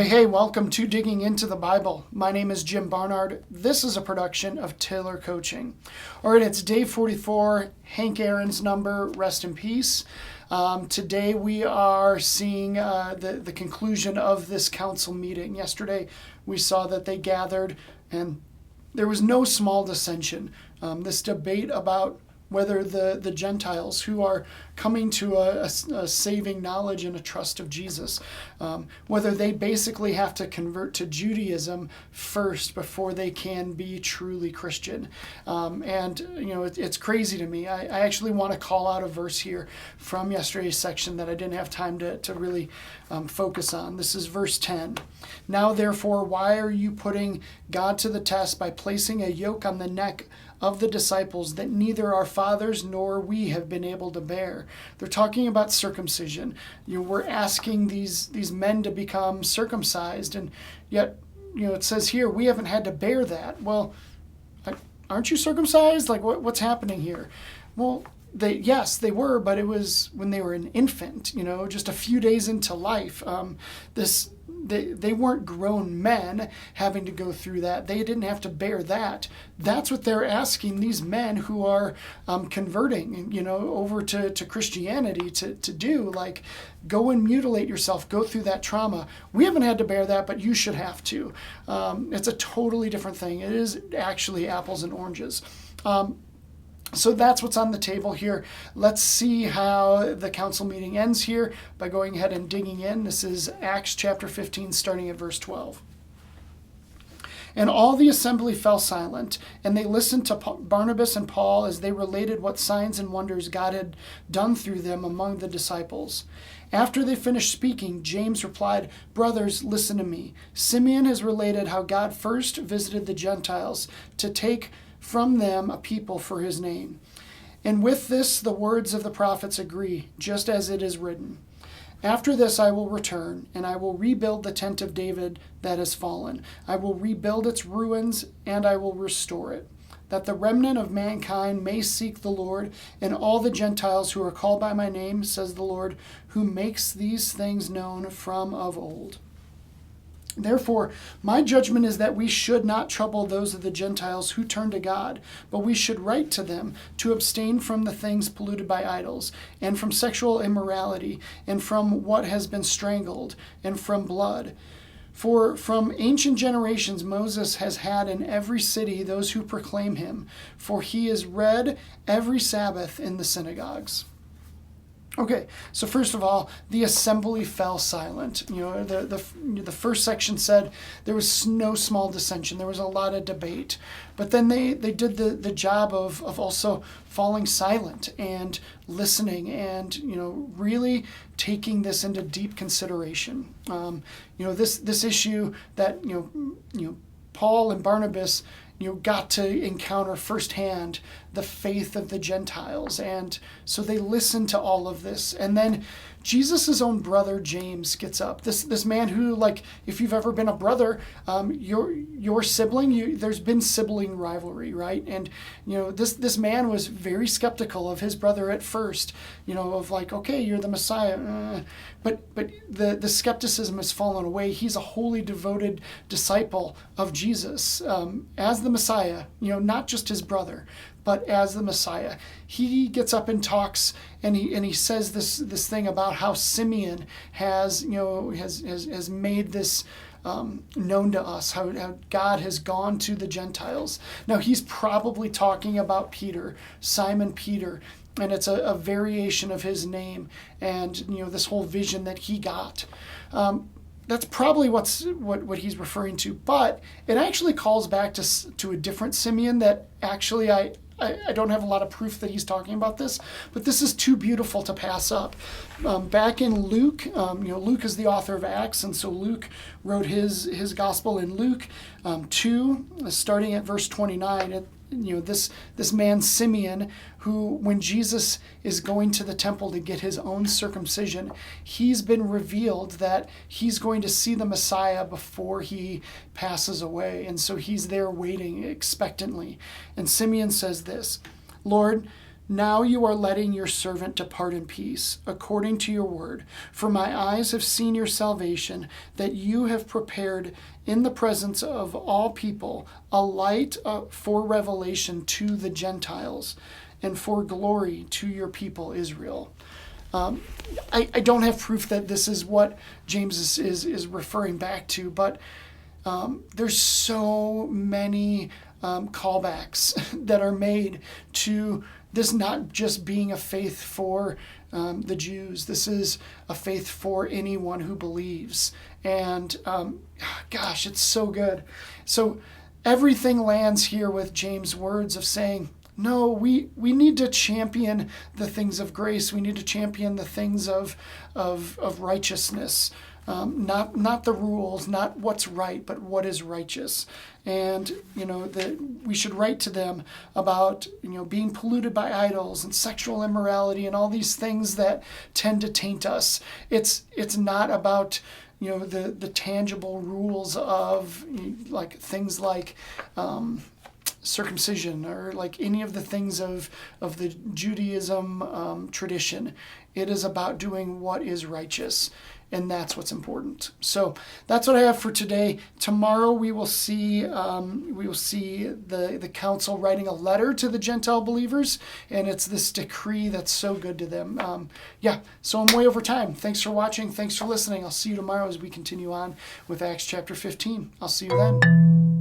Hey, welcome to Digging Into the Bible. My name is Jim Barnard. This is a production of Taylor Coaching. All right, it's day 44, Hank Aaron's number, rest in peace. Today we are seeing the conclusion of this council meeting. Yesterday we saw that they gathered and there was no small dissension. This debate about whether the Gentiles who are coming to a saving knowledge and a trust of Jesus, whether they basically have to convert to Judaism first before they can be truly Christian. It's crazy to me. I actually want to call out a verse here from yesterday's section that I didn't have time to really focus on. This is verse 10. Now, therefore, why are you putting God to the test by placing a yoke on the neck of the disciples that neither our fathers nor we have been able to bear? They're talking about circumcision. We're asking these men to become circumcised, and yet, it says here, we haven't had to bear that. Well, aren't you circumcised? Like, what's happening here? Well, yes, they were, but it was when they were an infant, just a few days into life. They weren't grown men having to go through that. They didn't have to bear that. That's what they're asking these men who are converting, over to Christianity to do. Like, go and mutilate yourself, go through that trauma. We haven't had to bear that, but you should have to. It's a totally different thing. It is actually apples and oranges. So that's what's on the table here. Let's see how the council meeting ends here by going ahead and digging in. This is Acts chapter 15, starting at verse 12. And all the assembly fell silent, and they listened to Barnabas and Paul as they related what signs and wonders God had done through them among the disciples. After they finished speaking, James replied, "Brothers, listen to me. Simeon has related how God first visited the Gentiles to take from them a people for his name. And with this the words of the prophets agree, just as it is written. After this I will return, and I will rebuild the tent of David that has fallen. I will rebuild its ruins, and I will restore it, that the remnant of mankind may seek the Lord, and all the Gentiles who are called by my name, says the Lord, who makes these things known from of old. Therefore, my judgment is that we should not trouble those of the Gentiles who turn to God, but we should write to them to abstain from the things polluted by idols, and from sexual immorality, and from what has been strangled, and from blood. For from ancient generations Moses has had in every city those who proclaim him, for he is read every Sabbath in the synagogues." Okay, so first of all, the assembly fell silent. The first section said there was no small dissension. There was a lot of debate. But then they did the job of also falling silent and listening and, really taking this into deep consideration. This issue that, Paul and Barnabas got to encounter firsthand the faith of the Gentiles. And so they listened to all of this. And then Jesus' own brother, James, gets up. This man who, like, if you've ever been a brother, your sibling, there's been sibling rivalry, right? And, this man was very skeptical of his brother at first, of like, okay, you're the Messiah. But the skepticism has fallen away. He's a wholly devoted disciple of Jesus as the Messiah, not just his brother, but as the Messiah. He gets up and talks, and he says this thing about how Simeon has made this known to us, how God has gone to the Gentiles. Now he's probably talking about Peter, Simon Peter, and it's a variation of his name, and this whole vision that he got. That's probably what he's referring to, but it actually calls back to a different Simeon that actually I don't have a lot of proof that he's talking about this, but this is too beautiful to pass up. Back in Luke, Luke is the author of Acts, and so Luke wrote his gospel in Luke 2, starting at verse 29. This man Simeon, who when Jesus is going to the temple to get his own circumcision, he's been revealed that he's going to see the Messiah before he passes away. And so he's there waiting expectantly. And Simeon says this, "Lord, Now you are letting your servant depart in peace, according to your word. For my eyes have seen your salvation, that you have prepared in the presence of all people a light for revelation to the Gentiles and for glory to your people Israel. I don't have proof that this is what James is referring back to, but there's so many callbacks that are made to this not just being a faith for the Jews. This is a faith for anyone who believes. And gosh, it's so good. So everything lands here with James' words of saying, no, we need to champion the things of grace. We need to champion the things of righteousness. Not the rules, not what's right, but what is righteous. And, we should write to them about, being polluted by idols and sexual immorality and all these things that tend to taint us. It's not about, the tangible rules of things like circumcision or like any of the things of the Judaism tradition. It is about doing what is righteous, and that's what's important. So that's what I have for today. Tomorrow we will see the council writing a letter to the Gentile believers, and it's this decree that's so good to them. So I'm way over time. Thanks for watching. Thanks for listening. I'll see you tomorrow as we continue on with Acts chapter 15. I'll see you then.